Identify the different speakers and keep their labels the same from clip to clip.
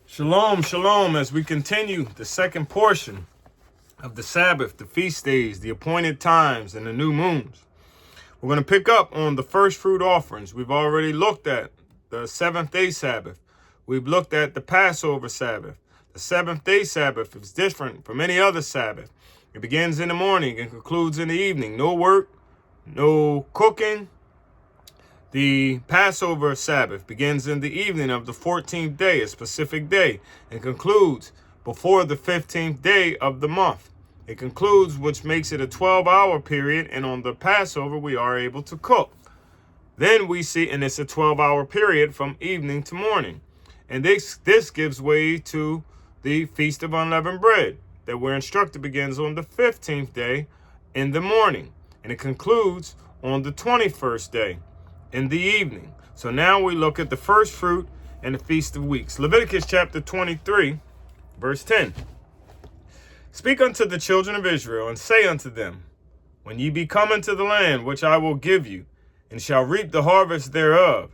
Speaker 1: Shalom, shalom, as we continue the second portion of the Sabbath, the feast days, the appointed times, and the new moons. We're going to pick up on the first fruit offerings. We've already looked at the seventh day Sabbath. We've looked at the Passover Sabbath. The seventh day Sabbath is different from any other Sabbath. It begins in the morning and concludes in the evening. No work, no cooking. The Passover Sabbath begins in the evening of the 14th day, a specific day, and concludes before the 15th day of the month. It concludes, which makes it a 12-hour period, and on the Passover, we are able to cook. Then we see, and it's a 12-hour period from evening to morning. And this gives way to the Feast of Unleavened Bread, that we're instructed begins on the 15th day in the morning, and it concludes on the 21st day in the evening. So now we look at the first fruit and the Feast of Weeks. Leviticus chapter 23, verse 10. Speak unto the children of Israel, and say unto them, when ye be come into the land which I will give you, and shall reap the harvest thereof,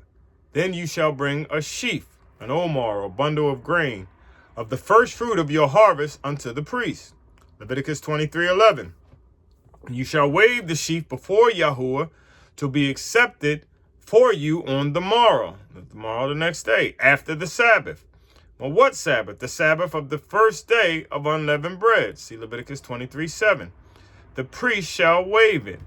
Speaker 1: then you shall bring a sheaf, an omar, or bundle of grain, of the first fruit of your harvest unto the priest. Leviticus 23:11. You shall wave the sheaf before Yahuwah to be accepted for you on the morrow the next day, after the Sabbath. Well, what Sabbath? The Sabbath of the first day of unleavened bread. See Leviticus 23:7. The priest shall wave it.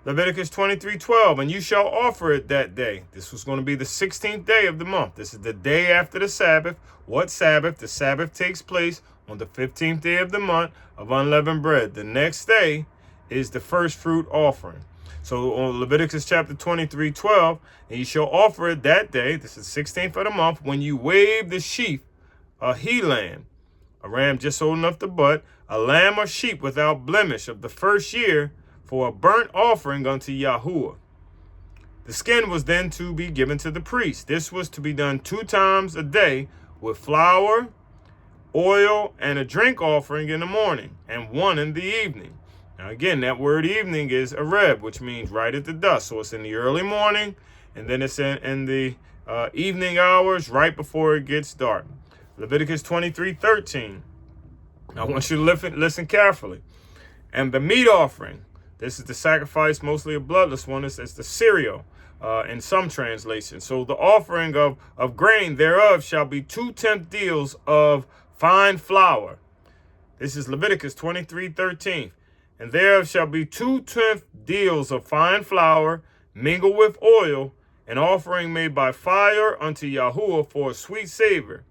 Speaker 1: Leviticus 23:12. And you shall offer it that day. This was going to be the 16th day of the month. This is the day after the Sabbath. What Sabbath? The Sabbath takes place on the 15th day of the month of unleavened bread. The next day is the first fruit offering. So on Leviticus chapter 23:12, and you shall offer it that day, this is the 16th of the month, when you wave the sheaf, a he-lamb, a ram just old enough to butt, a lamb or sheep without blemish of the first year, for a burnt offering unto Yahuwah. The skin was then to be given to the priest. This was to be done 2 times a day with flour, oil, and a drink offering in the morning, and 1 in the evening. Now again, that word evening is areb, which means right at the dusk. So it's in the early morning, and then it's in the evening hours, right before it gets dark. Leviticus 23:13. I want you to listen carefully. And the meat offering, this is the sacrifice, mostly a bloodless one. It's the cereal in some translations. So the offering of grain thereof shall be 2/10 deals of fine flour. This is Leviticus 23:13. And thereof shall be 2/10 deals of fine flour, mingled with oil, an offering made by fire unto Yahuwah for a sweet savor.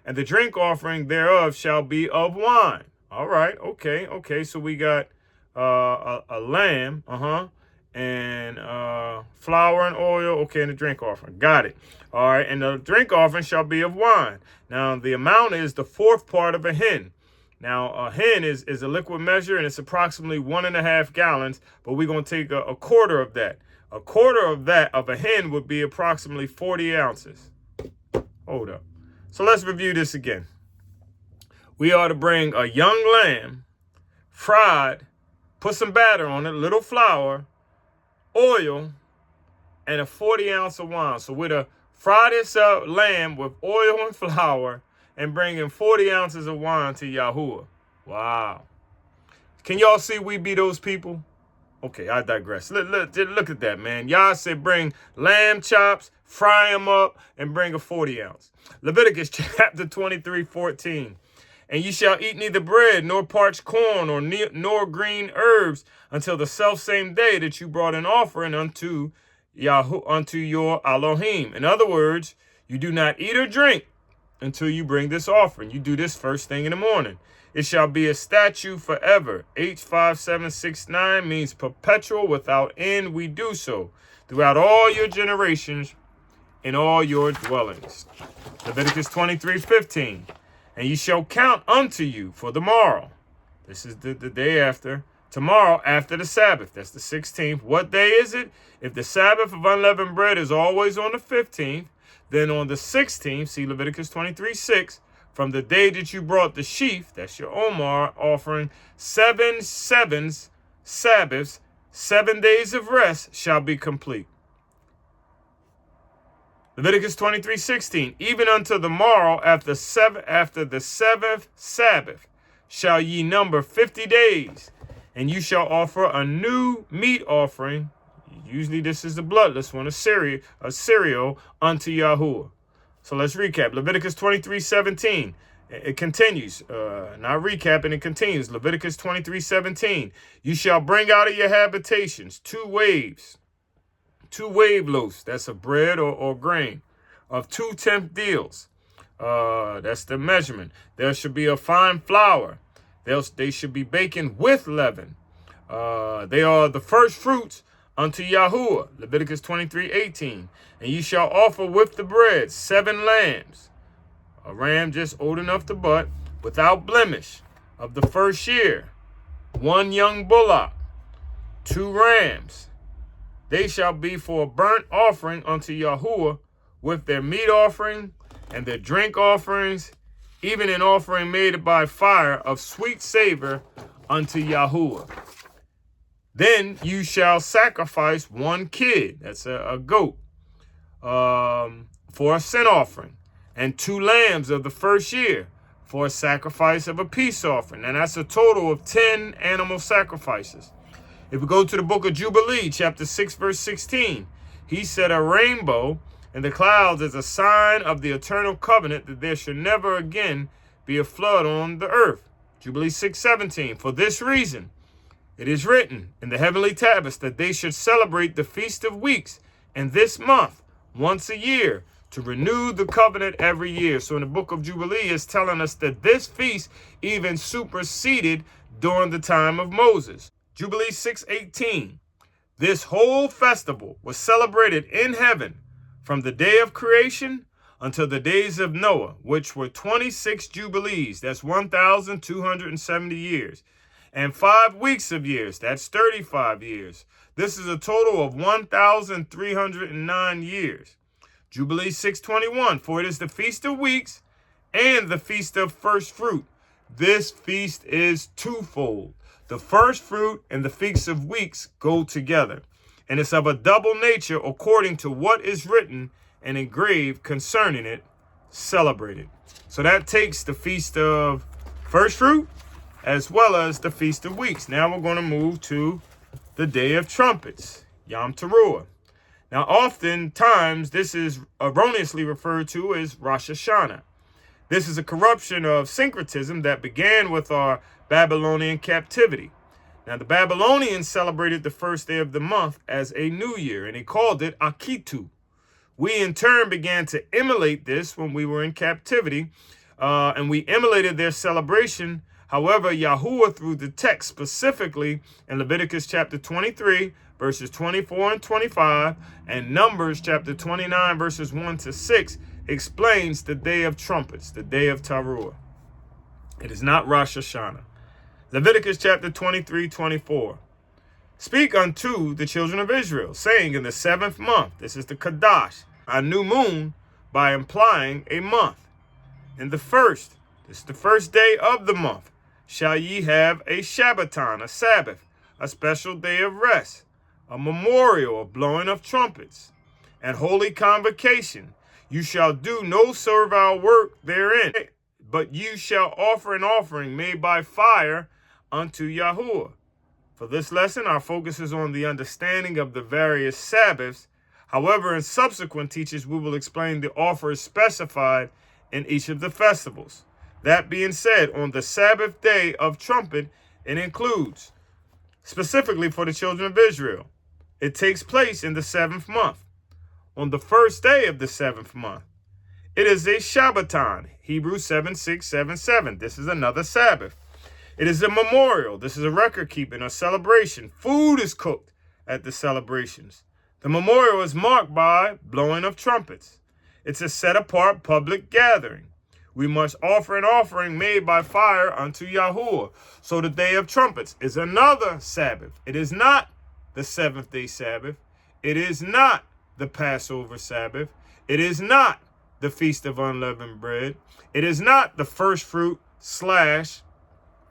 Speaker 1: And the drink offering thereof shall be of wine. All right, okay. So we got a lamb, and flour and oil, okay, and the drink offering. Got it. All right, and the drink offering shall be of wine. Now, the amount is the 4th part of a hin. Now, a hin is a liquid measure, and it's approximately 1.5 gallons, but we're going to take a quarter of that. A quarter of that of a hin would be approximately 40 ounces. Hold up. So let's review this again. We are to bring a young lamb, fried, put some batter on it, little flour, oil, and a 40 ounce of wine. So we're to fry this lamb with oil and flour, and bringing 40 ounces of wine to Yahuwah. Wow. Can y'all see we be those people? Okay, I digress. Look at that, man. Yah said bring lamb chops, fry them up, and bring a 40 ounce. Leviticus chapter 23:14. And ye shall eat neither bread, nor parched corn, nor green herbs, until the selfsame day that you brought an offering unto your Elohim. In other words, you do not eat or drink until you bring this offering. You do this first thing in the morning. It shall be a statute forever. H5769 means perpetual, without end. We do so throughout all your generations in all your dwellings. Leviticus 23:15. And ye shall count unto you for the morrow. This is the day after. Tomorrow after the Sabbath. That's the 16th. What day is it? If the Sabbath of unleavened bread is always on the 15th, then on the 16th, see Leviticus 23:6, from the day that you brought the sheaf, that's your Omar offering, 7 Sabbaths, 7 days of rest shall be complete. Leviticus 23:16, even unto the morrow after the seventh Sabbath shall ye number 50 days, and you shall offer a new meat offering. Usually this is the bloodless one, a cereal unto Yahuwah. So let's recap. Leviticus 23:17. It continues. Not recapping, it continues. Leviticus 23:17. You shall bring out of your habitations 2 waves, 2 wave loaves, that's of bread or grain, of 2/10 deals. That's the measurement. There should be a fine flour. They should be baking with leaven. They are the first fruits unto Yahuwah. Leviticus 23:18. And you shall offer with the bread 7 lambs, a ram just old enough to butt, without blemish, of the first year, 1 young bullock, 2 rams. They shall be for a burnt offering unto Yahuwah, with their meat offering and their drink offerings, even an offering made by fire of sweet savor unto Yahuwah. Then you shall sacrifice 1 kid, that's a goat, for a sin offering, and 2 lambs of the first year for a sacrifice of a peace offering. And that's a total of 10 animal sacrifices. If we go to the book of Jubilee, chapter 6, verse 16, he said a rainbow in the clouds is a sign of the eternal covenant, that there should never again be a flood on the earth. Jubilee 6:17. For this reason, it is written in the heavenly tablets that they should celebrate the Feast of Weeks in this month once a year, to renew the covenant every year. So in the book of Jubilee, it's telling us that this feast even superseded during the time of Moses. Jubilee 6:18. This whole festival was celebrated in heaven from the day of creation until the days of Noah, which were 26 jubilees. That's 1,270 years. And 5 weeks of years. That's 35 years. This is a total of 1,309 years. Jubilee 6:21. For it is the Feast of Weeks and the Feast of First Fruit. This feast is twofold. The first fruit and the Feast of Weeks go together, and it's of a double nature according to what is written and engraved concerning it, celebrated. So that takes the Feast of First Fruit as well as the Feast of Weeks. Now we're going to move to the Day of Trumpets, Yom Teruah. Now, oftentimes, this is erroneously referred to as Rosh Hashanah. This is a corruption of syncretism that began with our Babylonian captivity. Now, the Babylonians celebrated the first day of the month as a new year, and they called it Akitu. We, in turn, began to emulate this when we were in captivity, and we emulated their celebration. However, Yahuwah, through the text specifically in Leviticus chapter 23, verses 24 and 25, and Numbers chapter 29, verses 1 to 6, explains the Day of Trumpets, the Day of Teruah. It is not Rosh Hashanah. Leviticus chapter 23:24. Speak unto the children of Israel, saying, in the 7th month, this is the Kadash, a new moon, by implying a month. In the first, this is the first day of the month, shall ye have a Shabbaton, a Sabbath, a special day of rest, a memorial of blowing of trumpets, and holy convocation. You shall do no servile work therein, but you shall offer an offering made by fire unto Yahuwah. For this lesson, our focus is on the understanding of the various Sabbaths. However, in subsequent teachings, we will explain the offers specified in each of the festivals. That being said, on the Sabbath day of trumpet, it includes, specifically for the children of Israel, it takes place in the 7th month, on the first day of the 7th month. It is a Shabbaton, Hebrews 7:6-7-7. This is another Sabbath. It is a memorial. This is a record keeping, a celebration. Food is cooked at the celebrations. The memorial is marked by blowing of trumpets. It's a set-apart public gathering. We must offer an offering made by fire unto Yahuwah. So the Day of Trumpets is another Sabbath. It is not the 7th-day Sabbath. It is not the Passover Sabbath. It is not the Feast of Unleavened Bread. It is not the first fruit /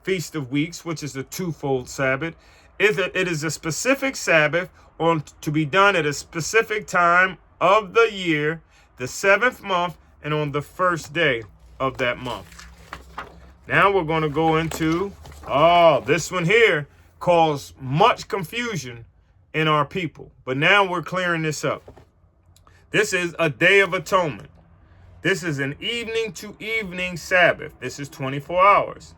Speaker 1: Feast of Weeks, which is a twofold Sabbath. It is a specific Sabbath to be done at a specific time of the year the 7th month, and on the 1st day of that month. Now we're going to go into, this one here caused much confusion in our people. But now we're clearing this up. This is a Day of Atonement. This is an evening to evening Sabbath. This is 24 hours.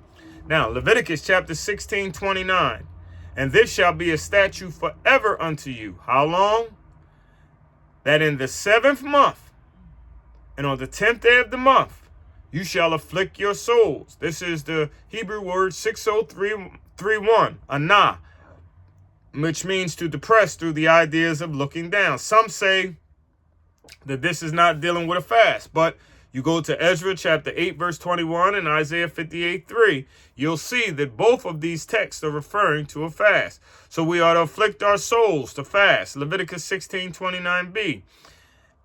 Speaker 1: Now, Leviticus chapter 16:29. And this shall be a statute forever unto you. How long? That in the 7th month, and on the 10th day of the month, you shall afflict your souls. This is the Hebrew word 603:1, anah, which means to depress through the ideas of looking down. Some say that this is not dealing with a fast, but you go to Ezra chapter 8, verse 21 and Isaiah 58:3, you'll see that both of these texts are referring to a fast. So we are to afflict our souls to fast. Leviticus 16:29b.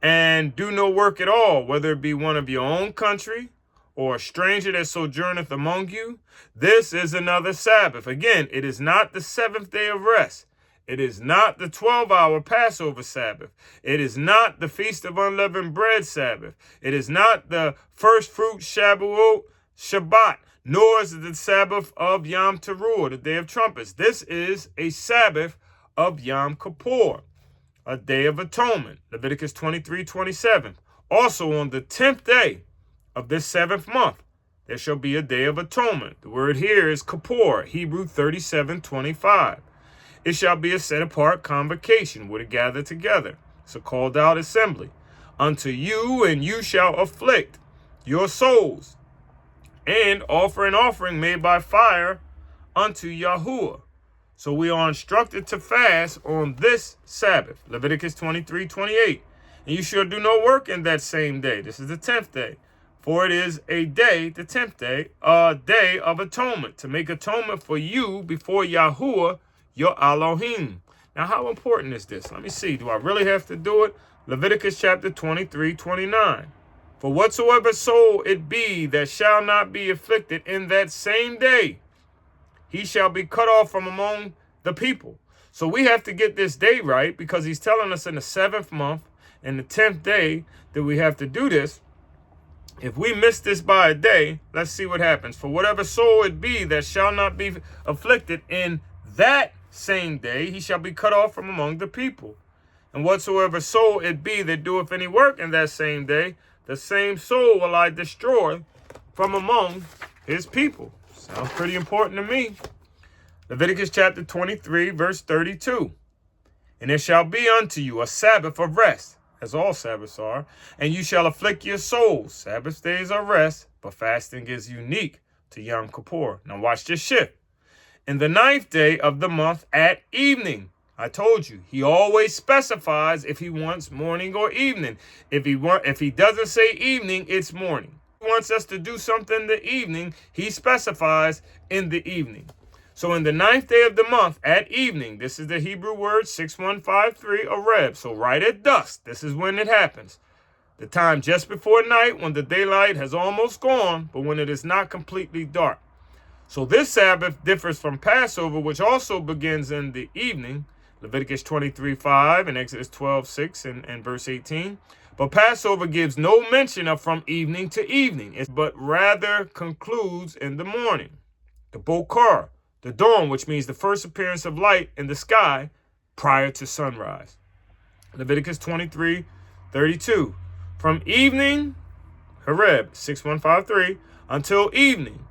Speaker 1: And do no work at all, whether it be one of your own country or a stranger that sojourneth among you. This is another Sabbath. Again, it is not the 7th day of rest. It is not the 12-hour Passover Sabbath. It is not the Feast of Unleavened Bread Sabbath. It is not the First Fruit Shavuot Shabbat, nor is it the Sabbath of Yom Teruah, the Day of Trumpets. This is a Sabbath of Yom Kippur, a Day of Atonement, Leviticus 23:27. Also on the 10th day of this 7th month, there shall be a Day of Atonement. The word here is Kippur, Hebrew 37:25. It shall be a set-apart convocation, where to gather together. It's a called-out assembly. Unto you, and you shall afflict your souls, and offer an offering made by fire unto Yahuwah. So we are instructed to fast on this Sabbath, Leviticus 23:28. And you shall do no work in that same day. This is the 10th day. For it is a day, the 10th day, a day of atonement, to make atonement for you before Yahuwah, your Elohim. Now, how important is this? Let me see. Do I really have to do it? Leviticus chapter 23:29. For whatsoever soul it be that shall not be afflicted in that same day, he shall be cut off from among the people. So we have to get this day right, because he's telling us in the 7th month and the 10th day that we have to do this. If we miss this by a day, let's see what happens. For whatever soul it be that shall not be afflicted in that same day, he shall be cut off from among the people. And whatsoever soul it be that doeth any work in that same day, the same soul will I destroy from among his people. Sounds pretty important to me. Leviticus chapter 23, verse 32. And it shall be unto you a Sabbath of rest, as all Sabbaths are, and you shall afflict your souls. Sabbath days are rest, but fasting is unique to Yom Kippur. Now watch this shift. In the 9th day of the month at evening. I told you, he always specifies if he wants morning or evening. If he doesn't say evening, it's morning. If he wants us to do something in the evening, he specifies in the evening. So in the 9th day of the month at evening, this is the Hebrew word 6153, Areb. So right at dusk, this is when it happens. The time just before night, when the daylight has almost gone, but when it is not completely dark. So this Sabbath differs from Passover, which also begins in the evening, Leviticus 23:5 and Exodus 12:6 and verse 18. But Passover gives no mention of from evening to evening, but rather concludes in the morning. The Bokar, the dawn, which means the first appearance of light in the sky prior to sunrise. Leviticus 23:32. From evening, Horeb 6153, until evening,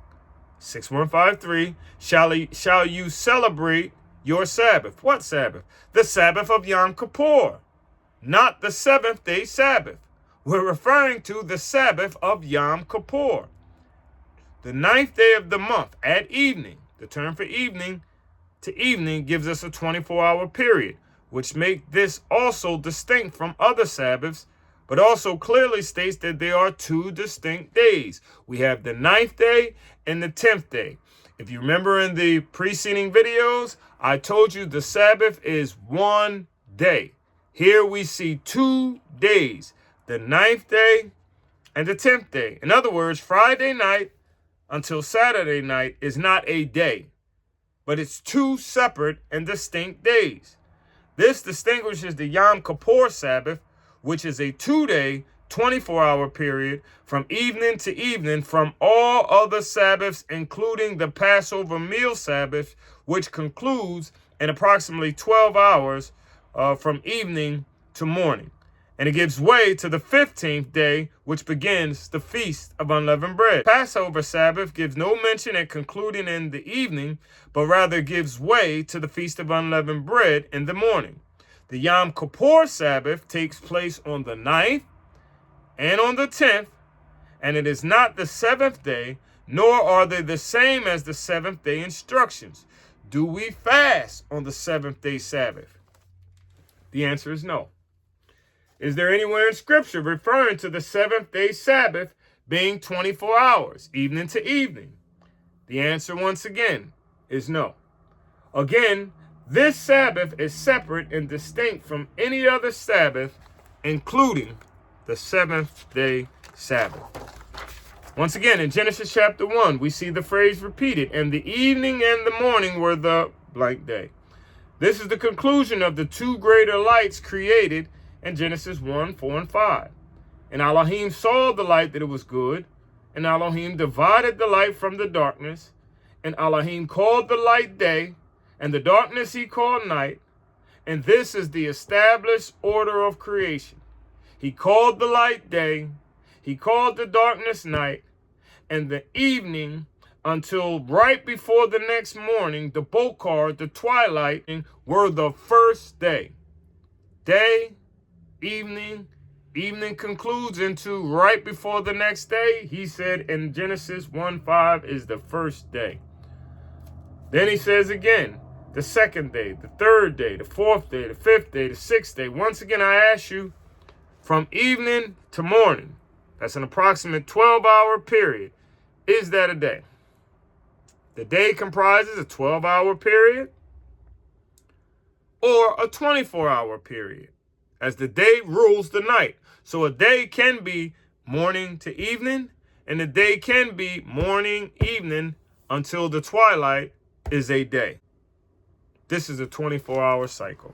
Speaker 1: 6153, shall you celebrate your Sabbath. What Sabbath? The Sabbath of Yom Kippur, not the 7th day Sabbath. We're referring to the Sabbath of Yom Kippur. The 9th day of the month at evening. The term for evening to evening gives us a 24-hour period, which make this also distinct from other Sabbaths, but also clearly states that there are 2 distinct days. We have the 9th day and the 10th day. If you remember in the preceding videos, I told you the Sabbath is 1 day. Here we see 2 days, the 9th day and the 10th day. In other words, Friday night until Saturday night is not a day, but it's 2 separate and distinct days. This distinguishes the Yom Kippur Sabbath, which is a 2-day 24-hour period from evening to evening from all other Sabbaths, including the Passover meal Sabbath, which concludes in approximately 12 hours from evening to morning. And it gives way to the 15th day, which begins the Feast of Unleavened Bread. Passover Sabbath gives no mention at concluding in the evening, but rather gives way to the Feast of Unleavened Bread in the morning. The Yom Kippur Sabbath takes place on the 9th and on the 10th, and it is not the 7th day, nor are they the same as the 7th day instructions. Do we fast on the 7th day Sabbath? The answer is no. Is there anywhere in Scripture referring to the 7th day Sabbath being 24 hours, evening to evening? The answer, once again, is no. Again, this Sabbath is separate and distinct from any other Sabbath, including the 7th day Sabbath. Once again, in Genesis chapter 1, we see the phrase repeated, and the evening and the morning were the blank day. This is the conclusion of the two greater lights created in Genesis 1, 4, and 5. And Elohim saw the light that it was good, and Elohim divided the light from the darkness, and Elohim called the light day, and the darkness he called night, and this is the established order of creation. He called the light day, he called the darkness night, and the evening until right before the next morning, the bokar, the twilight, were the first day. Day, evening, evening concludes into right before the next day. He said in Genesis 1:5 is the first day. Then he says again, the second day, the third day, the fourth day, the fifth day, the sixth day. Once again, I ask you, from evening to morning, that's an approximate 12-hour period. Is that a day? The day comprises a 12-hour period or a 24-hour period, as the day rules the night. So a day can be morning to evening, and a day can be morning, evening, until the twilight is a day. This is a 24-hour cycle.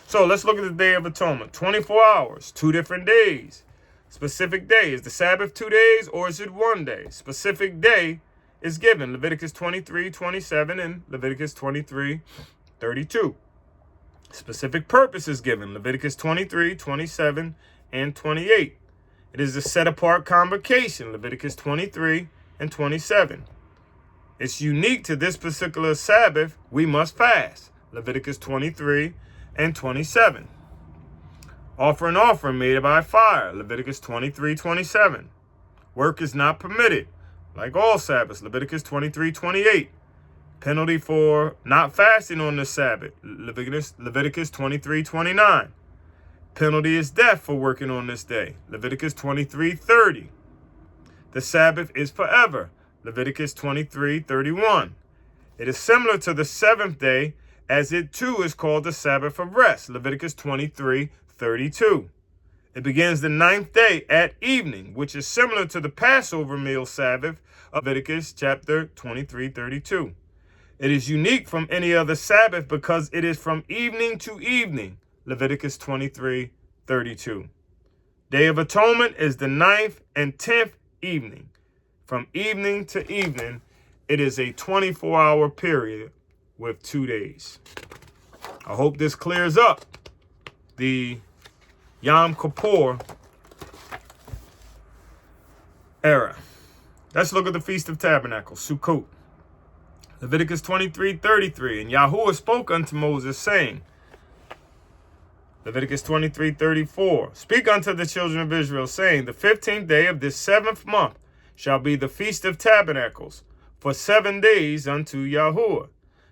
Speaker 1: So let's look at the Day of Atonement. 24 hours, 2 different days. Specific day. Is the Sabbath 2 days or is it 1 day? Specific day is given. Leviticus 23:27 and Leviticus 23:32. Specific purpose is given. Leviticus 23:27 and 28. It is a set-apart convocation. Leviticus 23 and 27. It's unique to this particular Sabbath. We must fast. Leviticus 23 and 27. Offer an offering made by fire. Leviticus 23:27. Work is not permitted, like all Sabbaths. Leviticus 23:28. Penalty for not fasting on the Sabbath. Leviticus 23:29. Penalty is death for working on this day. Leviticus 23:30. The Sabbath is forever. Leviticus 23:31. It is similar to the 7th day, as it too is called the Sabbath of rest. Leviticus 23:32. It begins the 9th day at evening, which is similar to the Passover meal Sabbath of Leviticus chapter 23:32. It is unique from any other Sabbath because it is from evening to evening. Leviticus 23:32. Day of Atonement is the 9th and 10th evening. From evening to evening, it is a 24-hour period with 2 days. I hope this clears up the Yom Kippur era. Let's look at the Feast of Tabernacles, Sukkot. Leviticus 23:33. And Yahuwah spoke unto Moses, saying, Leviticus 23:34. Speak unto the children of Israel, saying, the 15th day of this 7th month shall be the Feast of Tabernacles, for 7 days unto Yahuwah.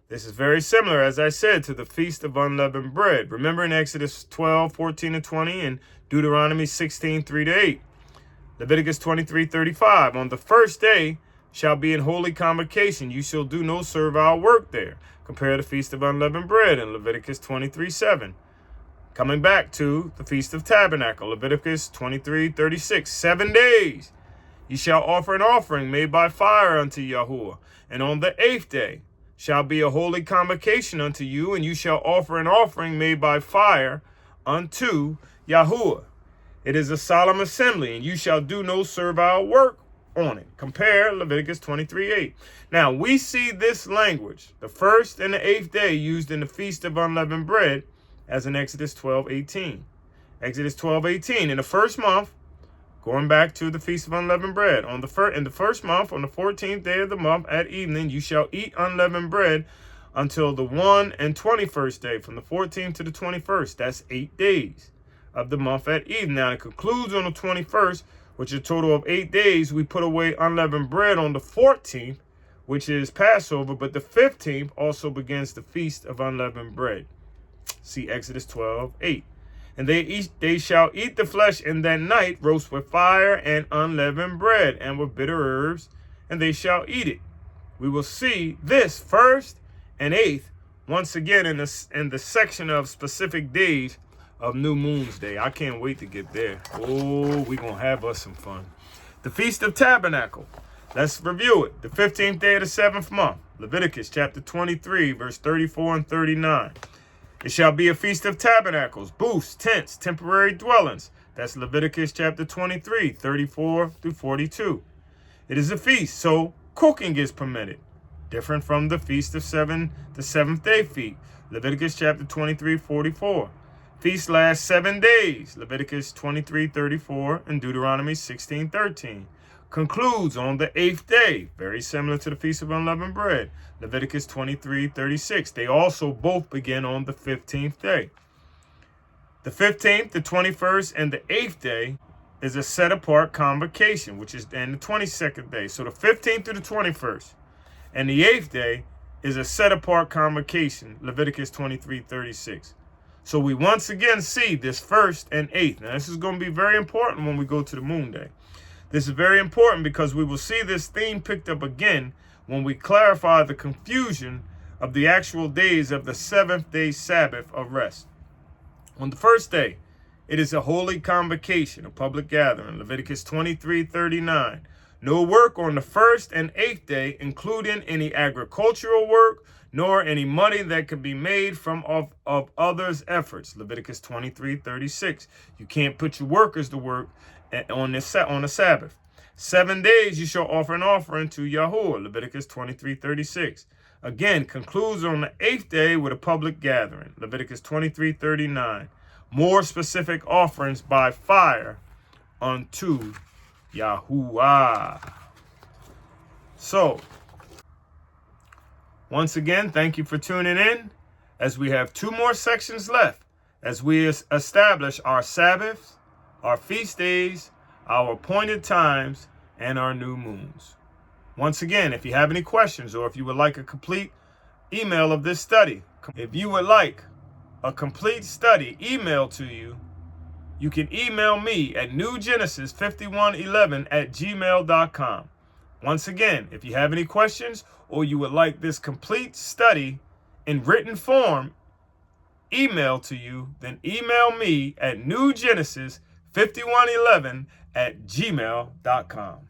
Speaker 1: This is very similar, as I said, to the Feast of Unleavened Bread. Remember in Exodus 12:14 and 20, and Deuteronomy 16:3-8. Leviticus 23:35. On the first day shall be in holy convocation. You shall do no servile work there. Compare the Feast of Unleavened Bread in Leviticus 23:7. Coming back to the Feast of Tabernacle, Leviticus 23:36. 7 days ye shall offer an offering made by fire unto Yahuwah. And on the 8th day shall be a holy convocation unto you, and you shall offer an offering made by fire unto Yahuwah. It is a solemn assembly, and you shall do no servile work on it. Compare Leviticus 23:8. Now, we see this language, the first and the 8th day, used in the Feast of Unleavened Bread, as in Exodus 12:18. Exodus 12:18, in the first month, going back to the Feast of Unleavened Bread, in the first month, on the 14th day of the month, at evening, you shall eat unleavened bread until the 21st day, from the 14th to the 21st. That's 8 days of the month at evening. Now, it concludes on the 21st, which is a total of 8 days. We put away unleavened bread on the 14th, which is Passover, but the 15th also begins the Feast of Unleavened Bread. See Exodus 12:8. And they shall eat the flesh in that night, roast with fire and unleavened bread, and with bitter herbs, and they shall eat it. We will see this 1st and 8th once again in the section of specific days of New Moon's Day. I can't wait to get there. Oh, we're going to have us some fun. The Feast of Tabernacles. Let's review it. The 15th day of the 7th month. Leviticus chapter 23, verse 34 and 39. It shall be a feast of tabernacles, booths, tents, temporary dwellings. That's Leviticus chapter 23, 34 through 42. It is a feast, so cooking is permitted. Different from the Feast of the 7th day feast. Leviticus chapter 23, 44. Feast lasts 7 days. Leviticus 23, 34 and Deuteronomy 16, 13. Concludes on the 8th day, very similar to the Feast of Unleavened Bread, Leviticus 23, 36. They also both begin on the 15th day. The 15th, the 21st, and the 8th day is a set-apart convocation, which is then the 22nd day. So the 15th to the 21st and the 8th day is a set-apart convocation, Leviticus 23, 36. So we once again see this 1st and 8th. Now, this is going to be very important when we go to the moon day. This is very important because we will see this theme picked up again when we clarify the confusion of the actual days of the 7th day Sabbath of rest. On the 1st day, it is a holy convocation, a public gathering, Leviticus 23:39. No work on the 1st and 8th day, including any agricultural work, nor any money that can be made from of others' efforts, Leviticus 23:36. You can't put your workers to work on the Sabbath. 7 days you shall offer an offering to Yahuwah, Leviticus 23:36. Again, concludes on the 8th day with a public gathering, Leviticus 23:39. More specific offerings by fire unto Yahuwah. So, once again, thank you for tuning in, as we have 2 more sections left as we establish our Sabbaths, our feast days, our appointed times, and our new moons. Once again, if you have any questions or if you would like a complete email of this study, if you would like a complete study emailed to you, you can email me at newgenesis5111@gmail.com. Once again, if you have any questions or you would like this complete study in written form emailed to you, then email me at newgenesis5111@gmail.com.